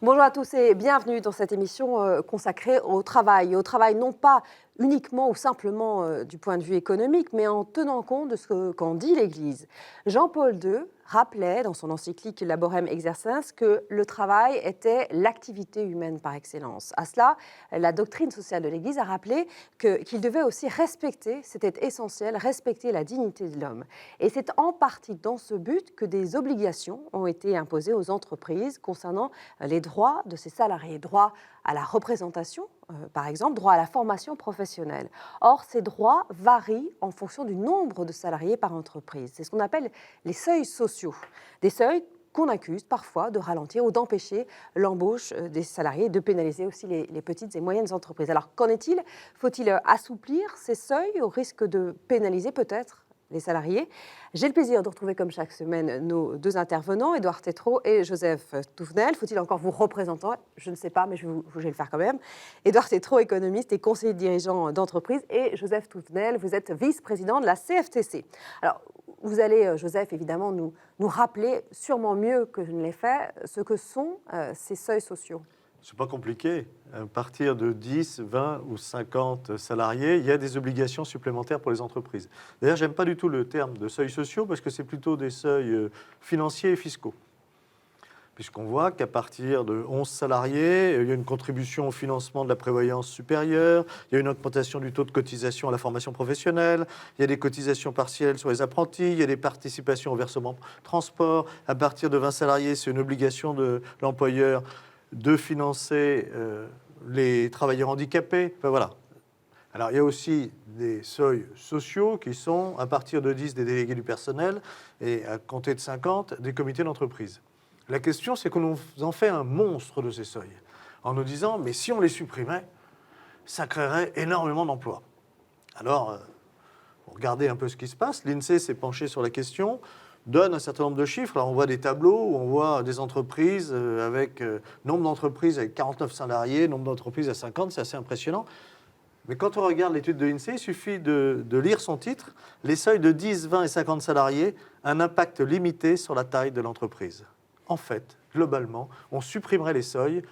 Bonjour à tous et bienvenue dans cette émission consacrée au travail. Au travail non pas uniquement ou simplement du point de vue économique, mais en tenant compte de ce qu'en dit l'Église. Jean-Paul II rappelait dans son encyclique Laborem Exercens que le travail était l'activité humaine par excellence. À cela, la doctrine sociale de l'Église a rappelé qu'il devait aussi respecter, c'était essentiel, respecter la dignité de l'homme. Et c'est en partie dans ce but que des obligations ont été imposées aux entreprises concernant les droits de ses salariés, droit à la représentation, par exemple, droit à la formation professionnelle. Or, ces droits varient en fonction du nombre de salariés par entreprise. C'est ce qu'on appelle les seuils sociaux, des seuils qu'on accuse parfois de ralentir ou d'empêcher l'embauche des salariés, de pénaliser aussi les petites et moyennes entreprises. Alors, qu'en est-il? Faut-il assouplir ces seuils au risque de pénaliser peut-être les salariés? J'ai le plaisir de retrouver comme chaque semaine nos deux intervenants, Édouard Tétrault et Joseph Touvenel. Faut-il encore vous représenter? Je ne sais pas, mais je vais le faire quand même. Édouard Tétrault, économiste et conseiller dirigeant d'entreprise, et Joseph Touvenel, vous êtes vice-président de la CFTC. Alors, vous allez, Joseph, évidemment, nous rappeler, sûrement mieux que je ne l'ai fait, ce que sont ces seuils sociaux. C'est pas compliqué. À partir de 10, 20 ou 50 salariés, il y a des obligations supplémentaires pour les entreprises. D'ailleurs, j'aime pas du tout le terme de seuils sociaux parce que c'est plutôt des seuils financiers et fiscaux. Puisqu'on voit qu'à partir de 11 salariés, il y a une contribution au financement de la prévoyance supérieure, il y a une augmentation du taux de cotisation à la formation professionnelle, il y a des cotisations partielles sur les apprentis, il y a des participations au versement transport. À partir de 20 salariés, c'est une obligation de l'employeur de financer les travailleurs handicapés. Enfin, voilà. Alors, il y a aussi des seuils sociaux qui sont, à partir de 10, des délégués du personnel et à compter de 50, des comités d'entreprise. La question, c'est qu'on nous en fait un monstre de ces seuils, en nous disant, mais si on les supprimait, ça créerait énormément d'emplois. Alors, regardez un peu ce qui se passe. L'INSEE s'est penché sur la question, donne un certain nombre de chiffres. Là, on voit des tableaux où on voit des entreprises avec nombre d'entreprises avec 49 salariés, nombre d'entreprises à 50, c'est assez impressionnant. Mais quand on regarde l'étude de l'INSEE, il suffit de lire son titre. Les seuils de 10, 20 et 50 salariés, un impact limité sur la taille de l'entreprise. En fait, globalement, on supprimerait les seuils.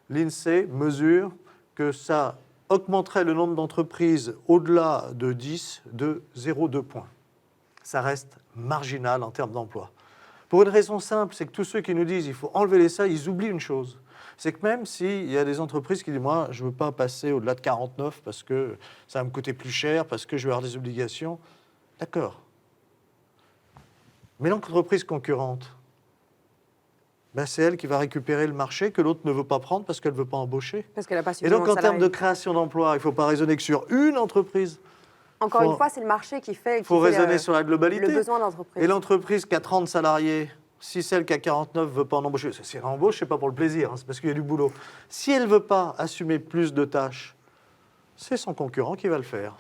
L'INSEE mesure que ça augmenterait le nombre d'entreprises au-delà de 10 de 0,2 points. Ça reste marginal en termes d'emploi. Pour une raison simple, c'est que tous ceux qui nous disent qu'il faut enlever les seuils, ils oublient une chose. C'est que même s'il y a des entreprises qui disent « moi, je ne veux pas passer au-delà de 49 parce que ça va me coûter plus cher, parce que je vais avoir des obligations », d'accord. Mais l'entreprise concurrente, ben c'est elle qui va récupérer le marché que l'autre ne veut pas prendre parce qu'elle ne veut pas embaucher. Parce qu'elle n'a pas Et suffisamment donc, en de termes de salariés. création d'emplois, il ne faut pas raisonner que sur une entreprise. Encore une fois, c'est le marché qui fait, Il faut raisonner sur la globalité. le besoin de l'entreprise. Et l'entreprise qui a 30 salariés, si celle qui a 49 ne veut pas en embaucher, si elle embauche, ce n'est pas pour le plaisir, hein, c'est parce qu'il y a du boulot. Si elle ne veut pas assumer plus de tâches, c'est son concurrent qui va le faire.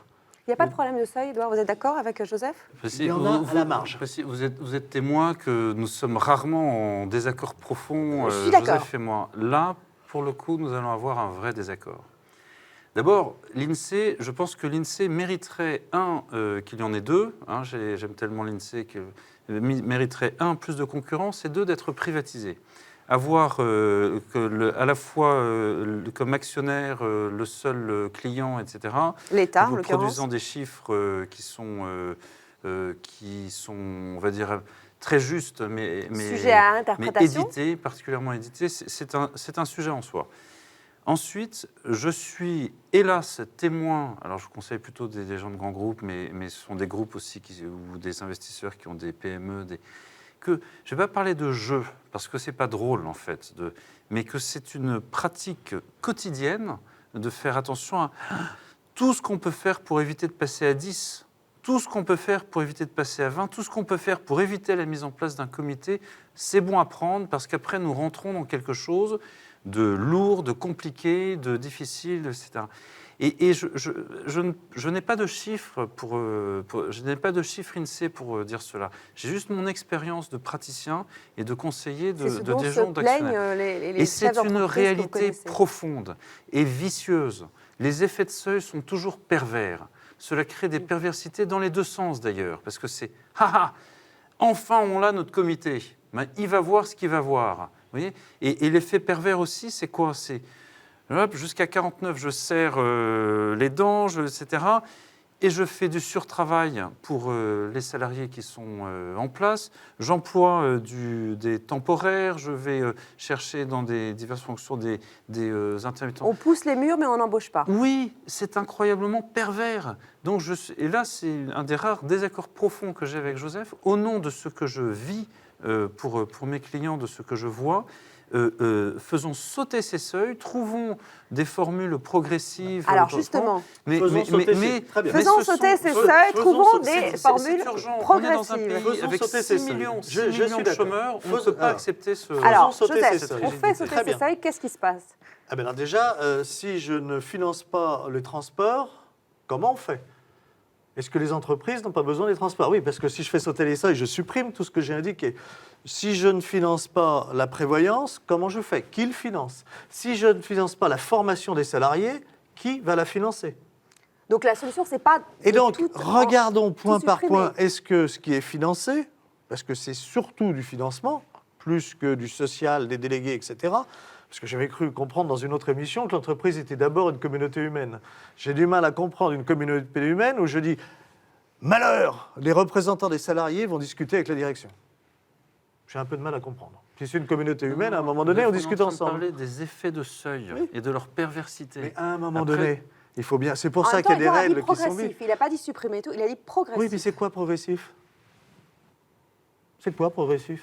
Il n'y a pas de problème de seuil, Edouard, vous êtes d'accord avec Joseph? Il y en a à la marge. Vous êtes témoin que nous sommes rarement en désaccord profond, Je suis d'accord. Joseph et moi. Là, pour le coup, nous allons avoir un vrai désaccord. D'abord, l'INSEE, je pense que l'INSEE mériterait, qu'il y en ait deux, hein, j'aime tellement l'INSEE, mériterait, plus de concurrence, et deux, d'être privatisé. Avoir à la fois comme actionnaire le seul client, etc. L'État, en vous l'occurrence. produisant des chiffres qui sont, on va dire, très justes, mais Sujet à interprétation. édités, particulièrement édités, c'est un sujet en soi. Ensuite, je suis, hélas, témoin, alors je conseille plutôt des gens de grands groupes, mais ce sont des groupes aussi ou des investisseurs qui ont des PME, que je ne vais pas parler de jeu, parce que ce n'est pas drôle en fait, mais que c'est une pratique quotidienne de faire attention à tout ce qu'on peut faire pour éviter de passer à 10, tout ce qu'on peut faire pour éviter de passer à 20, tout ce qu'on peut faire pour éviter la mise en place d'un comité, c'est bon à prendre, parce qu'après nous rentrons dans quelque chose de lourd, de compliqué, de difficile, etc. Et je n'ai pas de chiffres je n'ai pas de chiffres INSEE pour dire cela. J'ai juste mon expérience de praticien et de conseiller de dirigeants d'actionnaires. Et c'est une réalité profonde et vicieuse. Les effets de seuil sont toujours pervers. Cela crée des perversités dans les deux sens d'ailleurs, parce que c'est « Ah ah, enfin on a notre comité, il va voir ce qu'il va voir ». Vous voyez, et l'effet pervers aussi, c'est quoi? C'est hop, jusqu'à 49, je serre les dents, etc. Et je fais du surtravail pour les salariés qui sont en place. J'emploie des temporaires. Je vais chercher dans des diverses fonctions des intermittents. On pousse les murs, mais on n'embauche pas. Oui, c'est incroyablement pervers. Donc et là, c'est un des rares désaccords profonds que j'ai avec Joseph. Au nom de ce que je vis pour mes clients, de ce que je vois, faisons sauter ces seuils, trouvons des formules progressives. Alors justement, faisons sauter ces seuils, trouvons des formules progressives. progressives. On est dans un pays Faisons avec sauter 6 ces seuils. millions, Je 6 suis millions de d'accord. chômeurs, on ne peut pas accepter ce... Alors, sauter Joseph, ces seuils. on fait sauter Très ces bien. seuils, qu'est-ce qui se passe? Ah ben alors déjà, si je ne finance pas les transports, comment on fait? Est-ce que les entreprises n'ont pas besoin des transports? Oui, parce que si je fais sauter les seuils, je supprime tout ce que j'ai indiqué. Si je ne finance pas la prévoyance, comment je fais? Qui le finance? Si je ne finance pas la formation des salariés, qui va la financer? Donc la solution, c'est pas... Et de donc, tout regardons point par supprimer. point, est-ce que ce qui est financé, parce que c'est surtout du financement, plus que du social, des délégués, etc., parce que j'avais cru comprendre dans une autre émission que l'entreprise était d'abord une communauté humaine. J'ai du mal à comprendre une communauté humaine où je dis « Malheur, les représentants des salariés vont discuter avec la direction ». J'ai un peu de mal à comprendre. Si c'est une communauté humaine, à un moment donné, on discute ensemble. On parlait des effets de seuil et de leur perversité. Mais à un moment Après- donné, il faut bien... C'est pour En ça même qu'il y a temps, des il a dit règles qui sont mises. progressif. Il n'a pas dit supprimer tout, il a dit progressif. Oui, mais c'est quoi progressif? C'est quoi progressif?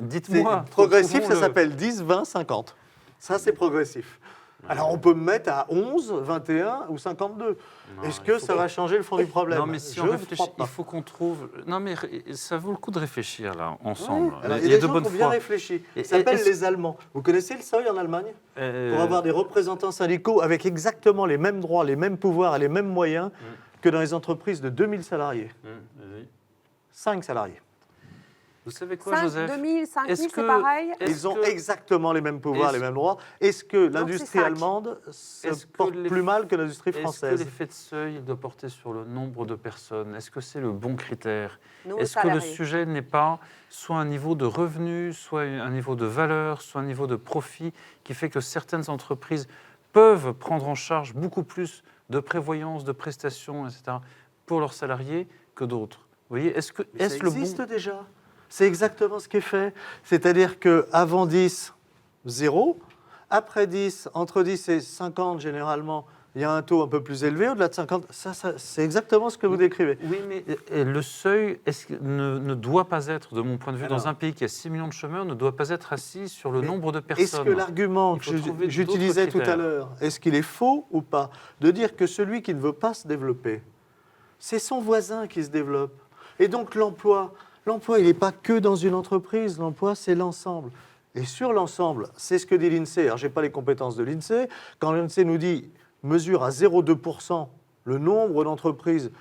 Dites-moi. Progressif, trouvons ça le- s'appelle 10, 20, 50. Ça, c'est progressif. Alors, on peut me mettre à 11, 21 ou 52. Non, Est-ce il que faut ça pas. va changer le fond du problème? Non, mais si Je on ne réfléchit, crois pas. il faut qu'on trouve. Non, mais ça vaut le coup de réfléchir là, ensemble. Alors, Il il y a des de gens bonne qui ont bien foi. réfléchi. Et- Ça s'appelle est-ce- les Allemands. Vous connaissez le seuil en Allemagne? Euh, Pour avoir des représentants syndicaux avec exactement les mêmes droits, les mêmes pouvoirs et les mêmes moyens que dans les entreprises de 2000 salariés. vas-y. 5 salariés. Vous savez quoi, 5, Joseph 2000, 5000, Est-ce c'est que- pareil. est-ce Ils ont que- exactement les mêmes pouvoirs, est-ce- les mêmes droits. Est-ce que l'industrie c'est 5. allemande se Est-ce que porte les- plus mal que l'industrie Est-ce que française? l'effet de seuil doit porter sur le nombre de personnes? Est-ce que c'est le bon critère? Nos Est-ce que le salariés. sujet n'est pas soit un niveau de revenu, soit un niveau de valeur, soit un niveau de profit qui fait que certaines entreprises peuvent prendre en charge beaucoup plus de prévoyance, de prestations, etc., pour leurs salariés que d'autres? Vous voyez, Mais ça est-ce le existe bon... déjà. C'est exactement ce qui est fait. C'est-à-dire qu'avant 10, 0. Après 10, entre 10 et 50, généralement, il y a un taux un peu plus élevé. Au-delà de 50, ça, c'est exactement ce que vous décrivez. Oui, mais le seuil ne doit pas être, de mon point de vue, Alors. dans un pays qui a 6 millions de chômeurs, ne doit pas être assis sur le Mais nombre de Est-ce personnes. que l'argument Il que faut trouver j'utilisais d'autres tout à critères. l'heure, est-ce qu'il est faux ou pas? De dire que celui qui ne veut pas se développer, c'est son voisin qui se développe. Et donc l'emploi, il n'est pas que dans une entreprise, l'emploi c'est l'ensemble. Et sur l'ensemble, c'est ce que dit l'INSEE. Alors je n'ai pas les compétences de l'INSEE. Quand l'INSEE nous dit mesure à 0,2% le nombre d'entreprises,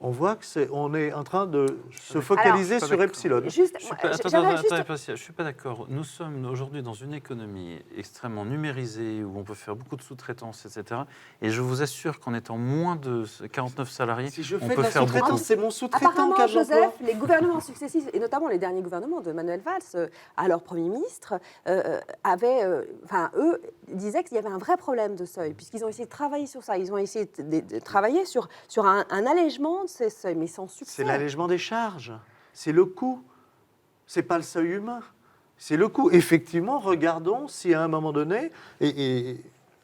on voit qu'on est en train de se focaliser je suis pas sur d'accord. Epsilon. Juste, Je moi, suis pas, attends, j'aimerais attends, juste- attends, je ne suis pas d'accord. Nous sommes aujourd'hui dans une économie extrêmement numérisée où on peut faire beaucoup de sous-traitance, etc. Et je vous assure qu'en étant moins de 49 salariés, Si je on fais de peut la faire sous-traitance, beaucoup. c'est mon sous-traitant Apparemment, qui a de l'emploi. Joseph, les gouvernements successifs, et notamment les derniers gouvernements de Manuel Valls, alors Premier ministre, eux disaient qu'il y avait un vrai problème de seuil, puisqu'ils ont essayé de travailler sur ça. Ils ont essayé de travailler sur un allègement de ces seuils, mais sans succès. C'est l'allègement des charges, c'est le coût. C'est pas le seuil humain, c'est le coût. Effectivement, regardons si à un moment donné, et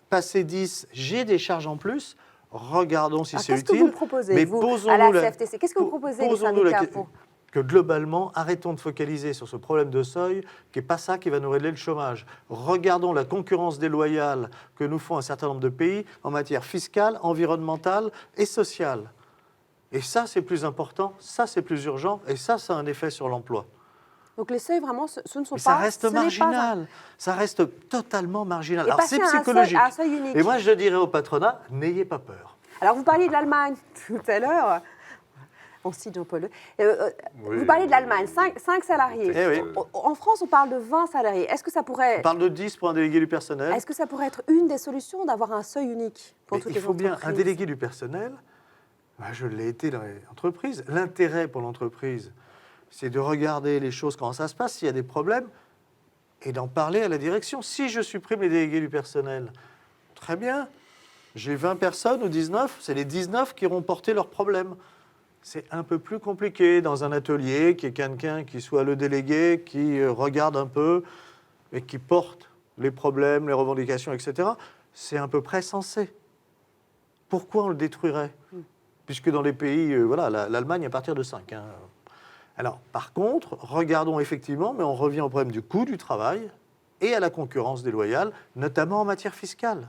passé 10, j'ai des charges en plus, regardons si Alors, c'est qu'est-ce que utile. vous proposez, mais vous, à posons-nous la la- CFTC? Qu'est-ce que vous proposez, les posons-nous la syndicats, que- pour... que globalement, arrêtons de focaliser sur ce problème de seuil, qui n'est pas ça qui va nous régler le chômage. Regardons la concurrence déloyale que nous font un certain nombre de pays en matière fiscale, environnementale et sociale. Et ça, c'est plus important, ça, c'est plus urgent, et ça a un effet sur l'emploi. Donc les seuils, vraiment, ce ne sont Mais pas... ça reste ce n'est pas un- marginal, ça reste totalement marginal. Et Alors passer c'est à un seuil- psychologique. à un seuil unique. Et moi, je dirais au patronat, n'ayez pas peur. Alors, vous parliez de l'Allemagne tout à l'heure. On cite Jean-Paul II. Oui, Vous parliez de oui, l'Allemagne, 5 salariés. Eh oui. En France, on parle de 20 salariés. Est-ce que ça pourrait... On parle de 10 pour un délégué du personnel. Est-ce que ça pourrait être une des solutions d'avoir un seuil unique pour Mais toutes il les faut bien entreprises? un délégué du personnel. Ben, je l'ai été dans les entreprises. L'intérêt pour l'entreprise, c'est de regarder les choses, comment ça se passe, s'il y a des problèmes, et d'en parler à la direction. Si je supprime les délégués du personnel, très bien, j'ai 20 personnes ou 19, c'est les 19 qui auront porté leurs problèmes. C'est un peu plus compliqué dans un atelier, qu'il y ait quelqu'un qui soit le délégué, qui regarde un peu et qui porte les problèmes, les revendications, etc. C'est à peu près censé. Pourquoi on le détruirait? Puisque dans les pays, voilà, l'Allemagne à partir de 5. Hein. Alors, par contre, regardons effectivement, mais on revient au problème du coût du travail et à la concurrence déloyale, notamment en matière fiscale.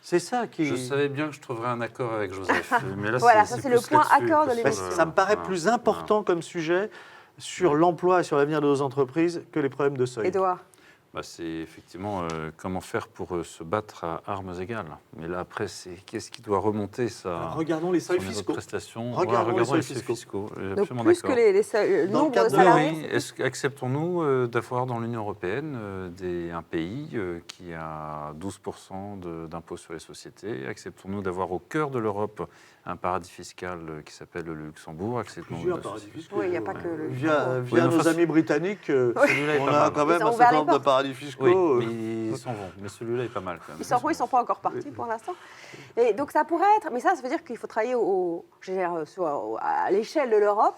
C'est ça qui... Je savais bien que je trouverais un accord avec Joseph. Mais là, Voilà, ça, c'est le plus point là-dessus accord que de sur l'émission. le- Ça me paraît voilà. plus important comme sujet sur l'emploi et sur l'avenir de nos entreprises que les problèmes de seuil. Édouard. Bah, c'est effectivement comment faire pour se battre à armes égales. Mais là, après, c'est qu'est-ce qui doit remonter ça Regardons les sur seuils les autres fiscaux. prestations. Regardons les regardons seuils fiscaux. Donc, Donc plus que les le Dans le nombre de cadre de salariés. Oui, acceptons-nous d'avoir dans l'Union européenne un pays qui a 12% d'impôt sur les sociétés? Acceptons-nous d'avoir au cœur de l'Europe un paradis fiscal qui s'appelle le Luxembourg? Acceptons-nous Plusieurs de- paradis fiscaux. Oui, il n'y a pas que le. Via Oui, mais nos enfin, amis britanniques, celui-là est on pas a mal. quand même Ils ont un ouvert certain les nombre de portes. paradis fiscaux. Oui, mais ils s'en vont. Mais celui-là est pas mal quand même. Ils sont pas encore partis pour l'instant. Et donc ça pourrait être, mais ça veut dire qu'il faut travailler je veux dire, à l'échelle de l'Europe.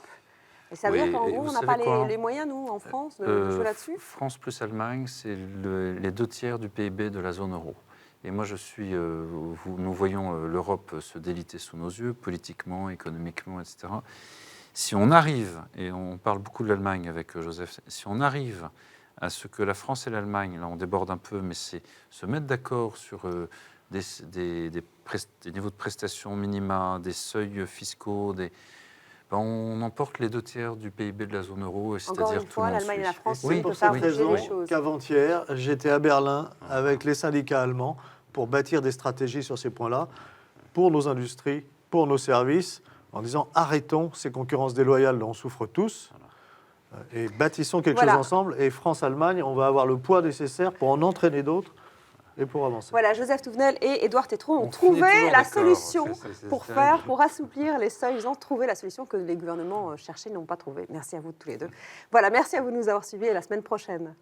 Et ça veut Oui, dire qu'en et gros, vous on n'a savez pas quoi les moyens, nous, en France, de jouer là-dessus. France plus Allemagne, c'est les 2 tiers du PIB de la zone euro. Et moi, nous voyons l'Europe se déliter sous nos yeux, politiquement, économiquement, etc. Si on arrive, et on parle beaucoup de l'Allemagne avec Joseph, si on arrive à ce que la France et l'Allemagne, là on déborde un peu, mais c'est se mettre d'accord sur des niveaux de prestations minima, des seuils fiscaux, on emporte les 2 tiers du PIB de la zone euro, et Encore c'est-à-dire une tout fois, le monde l'Allemagne et la suit. France, C'est oui, pour peut faire cette bouger raison les choses. qu'avant-hier, j'étais à Berlin avec les syndicats allemands pour bâtir des stratégies sur ces points-là, pour nos industries, pour nos services, en disant arrêtons ces concurrences déloyales dont on souffre tous, et bâtissons quelque Voilà. chose ensemble. Et France-Allemagne, on va avoir le poids nécessaire pour en entraîner d'autres et pour avancer. Voilà, Joseph Touvenel et Édouard Tétrault ont On trouvé finit toujours la d'accord. solution C'est pour terrible. pour assouplir les seuils. Ils ont trouvé la solution que les gouvernements cherchaient, n'ont pas trouvée. Merci à vous tous les deux. Voilà, merci à vous de nous avoir suivis et à la semaine prochaine.